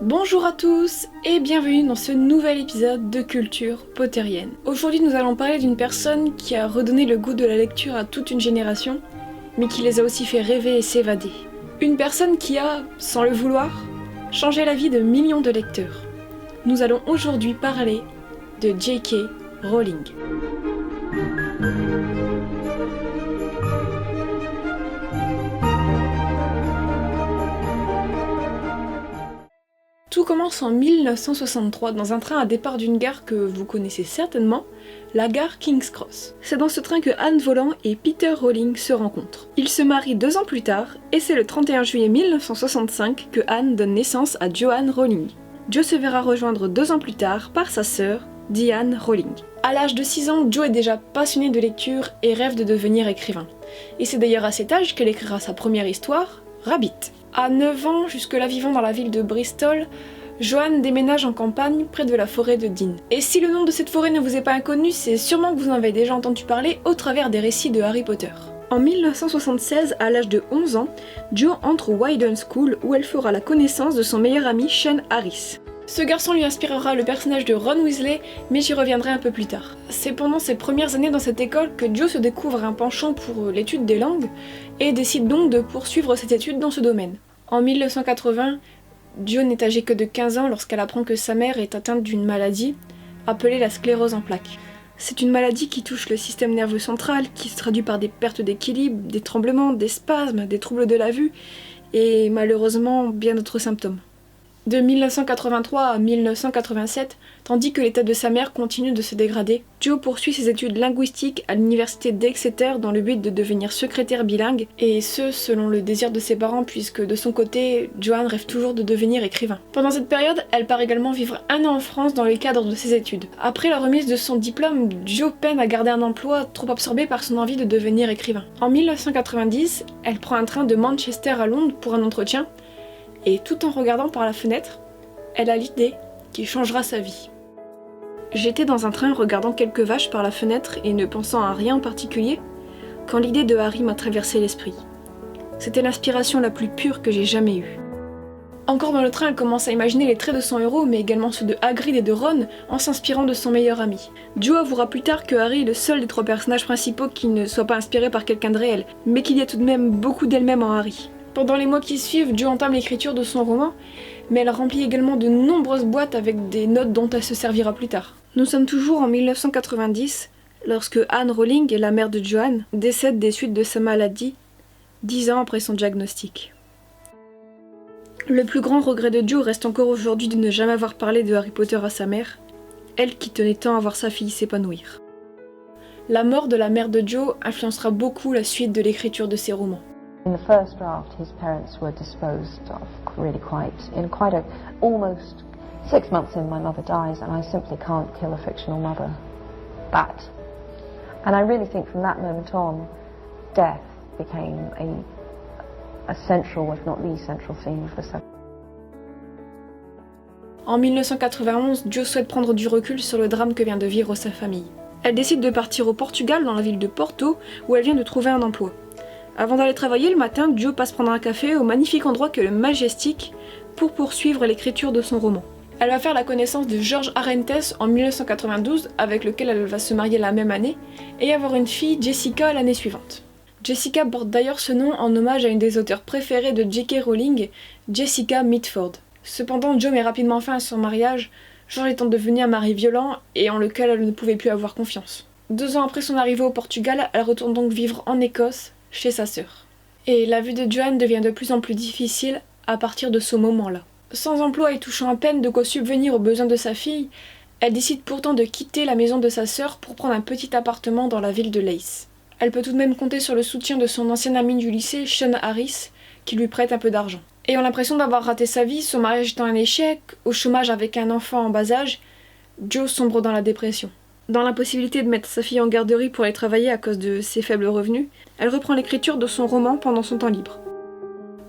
Bonjour à tous et bienvenue dans ce nouvel épisode de Culture Pottérienne. Aujourd'hui nous allons parler d'une personne qui a redonné le goût de la lecture à toute une génération, mais qui les a aussi fait rêver et s'évader. Une personne qui a, sans le vouloir, changé la vie de millions de lecteurs. Nous allons aujourd'hui parler de J.K. Rowling. Tout commence en 1963 dans un train à départ d'une gare que vous connaissez certainement, la gare King's Cross. C'est dans ce train que Anne Volant et Peter Rowling se rencontrent. Ils se marient 2 ans plus tard et c'est le 31 juillet 1965 que Anne donne naissance à Joanne Rowling. Joe se verra rejoindre 2 ans plus tard par sa sœur, Diane Rowling. À l'âge de 6 ans, Joe est déjà passionnée de lecture et rêve de devenir écrivain. Et c'est d'ailleurs à cet âge qu'elle écrira sa première histoire, Rabbit. À 9 ans, jusque-là vivant dans la ville de Bristol, Joanne déménage en campagne près de la forêt de Dean. Et si le nom de cette forêt ne vous est pas inconnu, c'est sûrement que vous en avez déjà entendu parler au travers des récits de Harry Potter. En 1976, à l'âge de 11 ans, Jo entre au Waydown School où elle fera la connaissance de son meilleur ami Sean Harris. Ce garçon lui inspirera le personnage de Ron Weasley, mais j'y reviendrai un peu plus tard. C'est pendant ses premières années dans cette école que Jo se découvre un penchant pour l'étude des langues et décide donc de poursuivre cette étude dans ce domaine. En 1980, Jo n'est âgée que de 15 ans lorsqu'elle apprend que sa mère est atteinte d'une maladie appelée la sclérose en plaques. C'est une maladie qui touche le système nerveux central, qui se traduit par des pertes d'équilibre, des tremblements, des spasmes, des troubles de la vue et malheureusement bien d'autres symptômes. De 1983 à 1987, tandis que l'état de sa mère continue de se dégrader, Jo poursuit ses études linguistiques à l'université d'Exeter dans le but de devenir secrétaire bilingue, et ce selon le désir de ses parents puisque de son côté, Joanne rêve toujours de devenir écrivain. Pendant cette période, elle part également vivre 1 an en France dans le cadre de ses études. Après la remise de son diplôme, Jo peine à garder un emploi trop absorbé par son envie de devenir écrivain. En 1990, elle prend un train de Manchester à Londres pour un entretien, et tout en regardant par la fenêtre, elle a l'idée qui changera sa vie. J'étais dans un train regardant quelques vaches par la fenêtre et ne pensant à rien en particulier, quand l'idée de Harry m'a traversé l'esprit. C'était l'inspiration la plus pure que j'ai jamais eue. Encore dans le train, elle commence à imaginer les traits de son héros, mais également ceux de Hagrid et de Ron, en s'inspirant de son meilleur ami. Jo avouera plus tard que Harry est le seul des 3 personnages principaux qui ne soit pas inspiré par quelqu'un de réel, mais qu'il y a tout de même beaucoup d'elle-même en Harry. Pendant les mois qui suivent, Jo entame l'écriture de son roman, mais elle remplit également de nombreuses boîtes avec des notes dont elle se servira plus tard. Nous sommes toujours en 1990, lorsque Anne Rowling, la mère de Joanne, décède des suites de sa maladie, 10 ans après son diagnostic. Le plus grand regret de Jo reste encore aujourd'hui de ne jamais avoir parlé de Harry Potter à sa mère, elle qui tenait tant à voir sa fille s'épanouir. La mort de la mère de Jo influencera beaucoup la suite de l'écriture de ses romans. In the first draft, his parents were disposed of really almost 6 months in, my mother dies, and I simply can't kill a fictional mother. And I really think from that moment on, death became a central, if not the central theme of the subject. En 1991, Jo souhaite prendre du recul sur le drame que vient de vivre sa famille. Elle décide de partir au Portugal, dans la ville de Porto, où elle vient de trouver un emploi. Avant d'aller travailler le matin, Jo passe prendre un café au magnifique endroit qu'est le Majestic pour poursuivre l'écriture de son roman. Elle va faire la connaissance de George Arentes en 1992, avec lequel elle va se marier la même année, et avoir une fille, Jessica, l'année suivante. Jessica porte d'ailleurs ce nom en hommage à une des auteurs préférées de J.K. Rowling, Jessica Mitford. Cependant, Jo met rapidement fin à son mariage, George étant devenu un mari violent et en lequel elle ne pouvait plus avoir confiance. 2 ans après son arrivée au Portugal, elle retourne donc vivre en Écosse, chez sa sœur. Et la vie de Joanne devient de plus en plus difficile à partir de ce moment-là. Sans emploi et touchant à peine de quoi subvenir aux besoins de sa fille, elle décide pourtant de quitter la maison de sa sœur pour prendre un petit appartement dans la ville de Leith. Elle peut tout de même compter sur le soutien de son ancien ami du lycée, Sean Harris, qui lui prête un peu d'argent. Ayant l'impression d'avoir raté sa vie, son mariage étant un échec, au chômage avec un enfant en bas âge, Jo sombre dans la dépression. Dans l'impossibilité de mettre sa fille en garderie pour aller travailler à cause de ses faibles revenus, elle reprend l'écriture de son roman pendant son temps libre.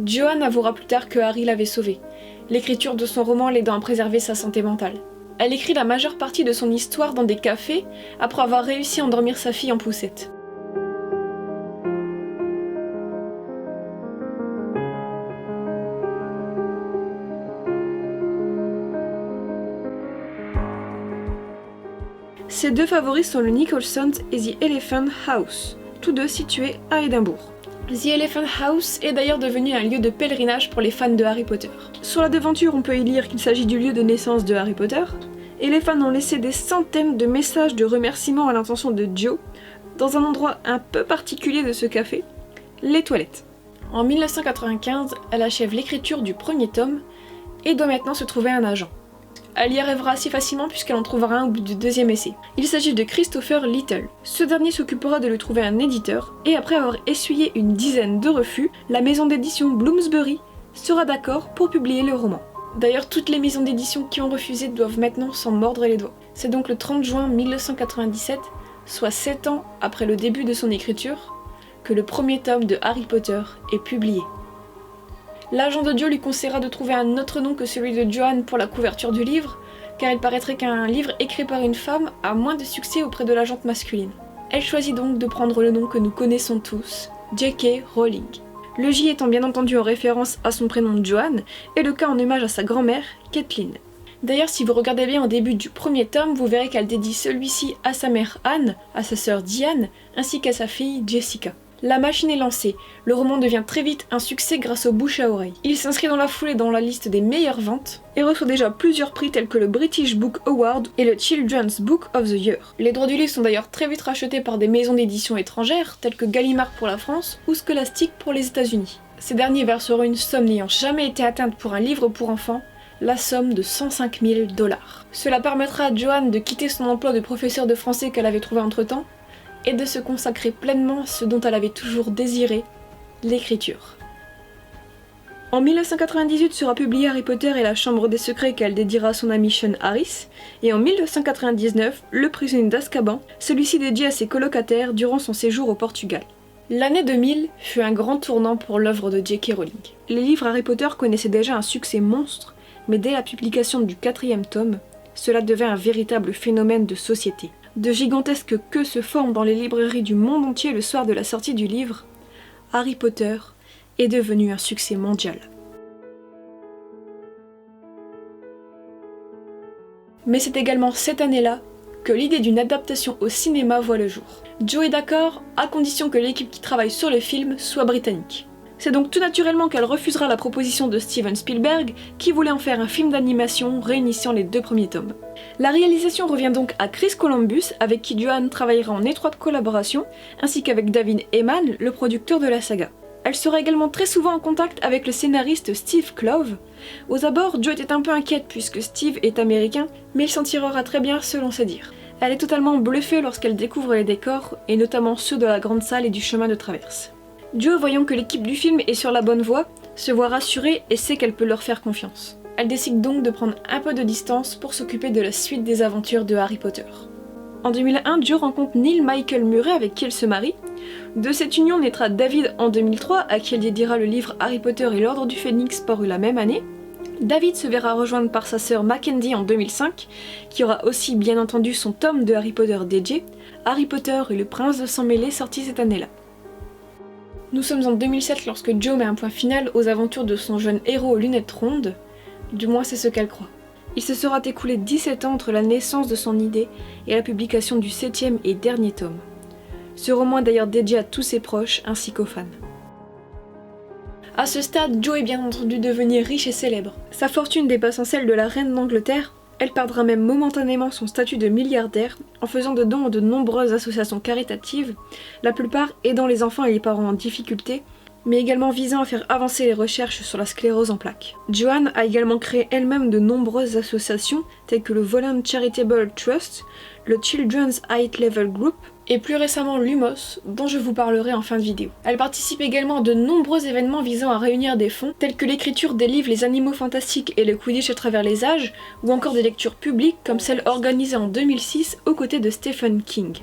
Joanne avouera plus tard que Harry l'avait sauvée, l'écriture de son roman l'aidant à préserver sa santé mentale. Elle écrit la majeure partie de son histoire dans des cafés après avoir réussi à endormir sa fille en poussette. Ses deux favoris sont le Nicholson's et The Elephant House, tous deux situés à Édimbourg. The Elephant House est d'ailleurs devenu un lieu de pèlerinage pour les fans de Harry Potter. Sur la devanture, on peut y lire qu'il s'agit du lieu de naissance de Harry Potter, et les fans ont laissé des centaines de messages de remerciements à l'intention de Jo, dans un endroit un peu particulier de ce café, les toilettes. En 1995, elle achève l'écriture du premier tome, et doit maintenant se trouver un agent. Elle y arrivera assez facilement puisqu'elle en trouvera un au bout du deuxième essai. Il s'agit de Christopher Little. Ce dernier s'occupera de lui trouver un éditeur, et après avoir essuyé une dizaine de refus, la maison d'édition Bloomsbury sera d'accord pour publier le roman. D'ailleurs, toutes les maisons d'édition qui ont refusé doivent maintenant s'en mordre les doigts. C'est donc le 30 juin 1997, soit 7 ans après le début de son écriture, que le premier tome de Harry Potter est publié. L'agent de Jo lui conseillera de trouver un autre nom que celui de Joanne pour la couverture du livre, car il paraîtrait qu'un livre écrit par une femme a moins de succès auprès de l'agente masculine. Elle choisit donc de prendre le nom que nous connaissons tous, J.K. Rowling. Le J étant bien entendu en référence à son prénom Joanne, et le K en hommage à sa grand-mère, Kathleen. D'ailleurs, si vous regardez bien au début du premier tome, vous verrez qu'elle dédie celui-ci à sa mère Anne, à sa sœur Diane, ainsi qu'à sa fille Jessica. La machine est lancée, le roman devient très vite un succès grâce au bouche à oreille. Il s'inscrit dans la foulée dans la liste des meilleures ventes et reçoit déjà plusieurs prix tels que le British Book Award et le Children's Book of the Year. Les droits du livre sont d'ailleurs très vite rachetés par des maisons d'édition étrangères telles que Gallimard pour la France ou Scholastic pour les États-Unis. Ces derniers verseront une somme n'ayant jamais été atteinte pour un livre pour enfants, la somme de 105 000 $. Cela permettra à Joanne de quitter son emploi de professeur de français qu'elle avait trouvé entre-temps et de se consacrer pleinement à ce dont elle avait toujours désiré, l'écriture. En 1998 sera publié Harry Potter et la Chambre des Secrets qu'elle dédiera à son ami Sean Harris, et en 1999, Le Prisonnier d'Azkaban, celui-ci dédié à ses colocataires durant son séjour au Portugal. L'année 2000 fut un grand tournant pour l'œuvre de J.K. Rowling. Les livres Harry Potter connaissaient déjà un succès monstre, mais dès la publication du 4e tome, cela devint un véritable phénomène de société. De gigantesques queues se forment dans les librairies du monde entier le soir de la sortie du livre. Harry Potter est devenu un succès mondial. Mais c'est également cette année-là que l'idée d'une adaptation au cinéma voit le jour. Jo est d'accord, à condition que l'équipe qui travaille sur le film soit britannique. C'est donc tout naturellement qu'elle refusera la proposition de Steven Spielberg, qui voulait en faire un film d'animation réunissant les 2 premiers tomes. La réalisation revient donc à Chris Columbus, avec qui Joanne travaillera en étroite collaboration, ainsi qu'avec David Heyman, le producteur de la saga. Elle sera également très souvent en contact avec le scénariste Steve Kloves. Aux abords, Jo était un peu inquiète puisque Steve est américain, mais il s'en tirera très bien selon ses dires. Elle est totalement bluffée lorsqu'elle découvre les décors, et notamment ceux de la grande salle et du chemin de traverse. Jo, voyant que l'équipe du film est sur la bonne voie, se voit rassurée et sait qu'elle peut leur faire confiance. Elle décide donc de prendre un peu de distance pour s'occuper de la suite des aventures de Harry Potter. En 2001, Jo rencontre Neil Michael Murray avec qui elle se marie. De cette union naîtra David en 2003, à qui elle dédiera le livre Harry Potter et l'Ordre du Phénix paru la même année. David se verra rejoindre par sa sœur Mackenzie en 2005, qui aura aussi bien entendu son tome de Harry Potter dédié, Harry Potter et le Prince de Sang Mêlé, sorti cette année-là. Nous sommes en 2007 lorsque Jo met un point final aux aventures de son jeune héros aux lunettes rondes, du moins c'est ce qu'elle croit. Il se sera écoulé 17 ans entre la naissance de son idée et la publication du 7e et dernier tome. Ce roman est d'ailleurs dédié à tous ses proches ainsi qu'aux fans. À ce stade, Jo est bien entendu devenue riche et célèbre. Sa fortune dépassant celle de la reine d'Angleterre, elle perdra même momentanément son statut de milliardaire en faisant de dons à de nombreuses associations caritatives, la plupart aidant les enfants et les parents en difficulté, mais également visant à faire avancer les recherches sur la sclérose en plaques. Joanne a également créé elle-même de nombreuses associations telles que le Volant Charitable Trust, le Children's High Level Group et plus récemment l'UMOS, dont je vous parlerai en fin de vidéo. Elle participe également à de nombreux événements visant à réunir des fonds, tels que l'écriture des livres Les Animaux Fantastiques et le Quidditch à travers les âges, ou encore des lectures publiques comme celle organisée en 2006 aux côtés de Stephen King.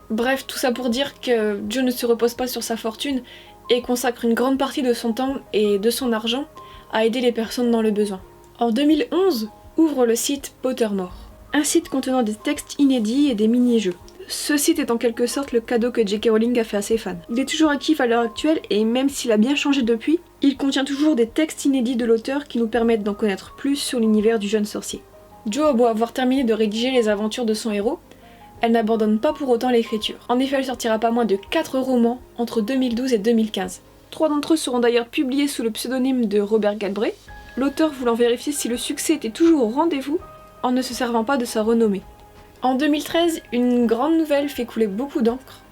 Bref, tout ça pour dire que Jo ne se repose pas sur sa fortune et consacre une grande partie de son temps et de son argent à aider les personnes dans le besoin. En 2011, ouvre le site Pottermore. un site contenant des textes inédits et des mini-jeux. Ce site est en quelque sorte le cadeau que J.K. Rowling a fait à ses fans. Il est toujours actif à l'heure actuelle et même s'il a bien changé depuis, il contient toujours des textes inédits de l'auteur qui nous permettent d'en connaître plus sur l'univers du jeune sorcier. Jo a beau avoir terminé de rédiger les aventures de son héros, elle n'abandonne pas pour autant l'écriture. En effet, elle sortira pas moins de 4 romans entre 2012 et 2015. 3 d'entre eux seront d'ailleurs publiés sous le pseudonyme de Robert Galbraith, l'auteur voulant vérifier si le succès était toujours au rendez-vous en ne se servant pas de sa renommée. En 2013, une grande nouvelle fait couler beaucoup d'encre.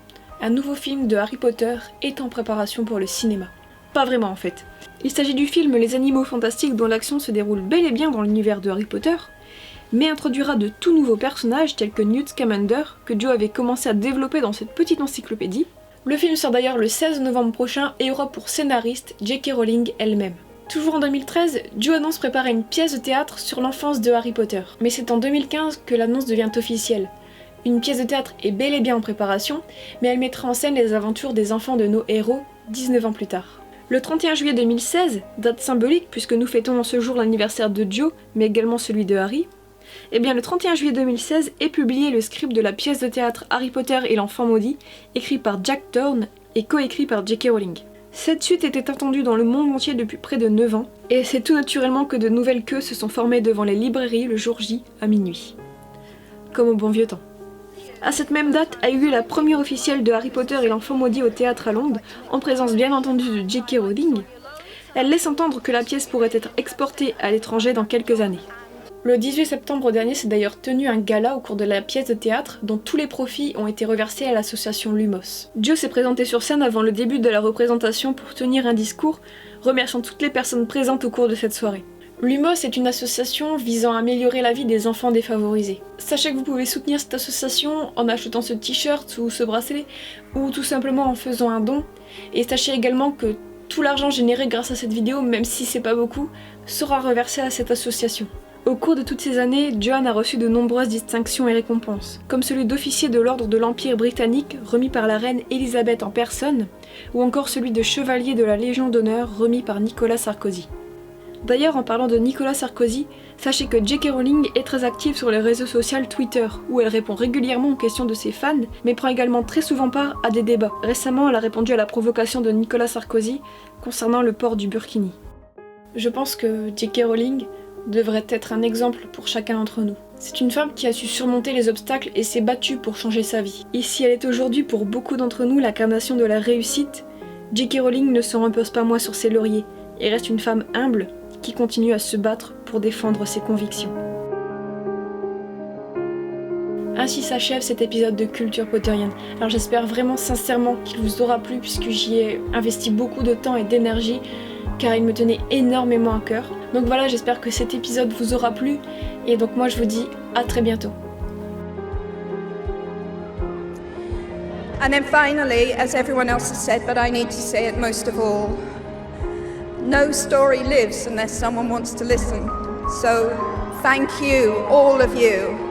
Un nouveau film de Harry Potter est en préparation pour le cinéma. Pas vraiment en fait. Il s'agit du film Les Animaux Fantastiques dont l'action se déroule bel et bien dans l'univers de Harry Potter, mais introduira de tout nouveaux personnages tels que Newt Scamander, que Jo avait commencé à développer dans cette petite encyclopédie. Le film sort d'ailleurs le 16 novembre prochain et aura pour scénariste J.K. Rowling elle-même. Toujours en 2013, Jo annonce préparer une pièce de théâtre sur l'enfance de Harry Potter. Mais c'est en 2015 que l'annonce devient officielle. Une pièce de théâtre est bel et bien en préparation, mais elle mettra en scène les aventures des enfants de nos héros 19 ans plus tard. Le 31 juillet 2016, date symbolique puisque nous fêtons en ce jour l'anniversaire de Jo, mais également celui de Harry, eh bien le 31 juillet 2016 est publié le script de la pièce de théâtre Harry Potter et l'enfant maudit, écrit par Jack Thorne et coécrit par J.K. Rowling. Cette suite était attendue dans le monde entier depuis près de 9 ans, et c'est tout naturellement que de nouvelles queues se sont formées devant les librairies le jour J à minuit. Comme au bon vieux temps. À cette même date a eu lieu la première officielle de Harry Potter et l'enfant maudit au théâtre à Londres, en présence bien entendu de J.K. Rowling. Elle laisse entendre que la pièce pourrait être exportée à l'étranger dans quelques années. Le 18 septembre dernier s'est d'ailleurs tenu un gala au cours de la pièce de théâtre dont tous les profits ont été reversés à l'association Lumos. Jo s'est présenté sur scène avant le début de la représentation pour tenir un discours, remerciant toutes les personnes présentes au cours de cette soirée. Lumos est une association visant à améliorer la vie des enfants défavorisés. Sachez que vous pouvez soutenir cette association en achetant ce t-shirt ou ce bracelet, ou tout simplement en faisant un don, et sachez également que tout l'argent généré grâce à cette vidéo, même si c'est pas beaucoup, sera reversé à cette association. Au cours de toutes ces années, Joanne a reçu de nombreuses distinctions et récompenses, comme celui d'officier de l'ordre de l'Empire britannique remis par la reine Elisabeth en personne, ou encore celui de chevalier de la Légion d'honneur remis par Nicolas Sarkozy. D'ailleurs, en parlant de Nicolas Sarkozy, sachez que J.K. Rowling est très active sur les réseaux sociaux Twitter, où elle répond régulièrement aux questions de ses fans, mais prend également très souvent part à des débats. Récemment, elle a répondu à la provocation de Nicolas Sarkozy concernant le port du burkini. Je pense que J.K. Rowling devrait être un exemple pour chacun d'entre nous. C'est une femme qui a su surmonter les obstacles et s'est battue pour changer sa vie. Et si elle est aujourd'hui pour beaucoup d'entre nous l'incarnation de la réussite, J.K. Rowling ne se repose pas moins sur ses lauriers et reste une femme humble qui continue à se battre pour défendre ses convictions. Ainsi s'achève cet épisode de Culture Potterienne. Alors j'espère vraiment sincèrement qu'il vous aura plu puisque j'y ai investi beaucoup de temps et d'énergie car il me tenait énormément à cœur. Donc voilà, j'espère que cet épisode vous aura plu et donc moi je vous dis à très bientôt. And then finally, as everyone else has said, but I need to say it most of all, no story lives unless someone wants to listen. So thank you, all of you.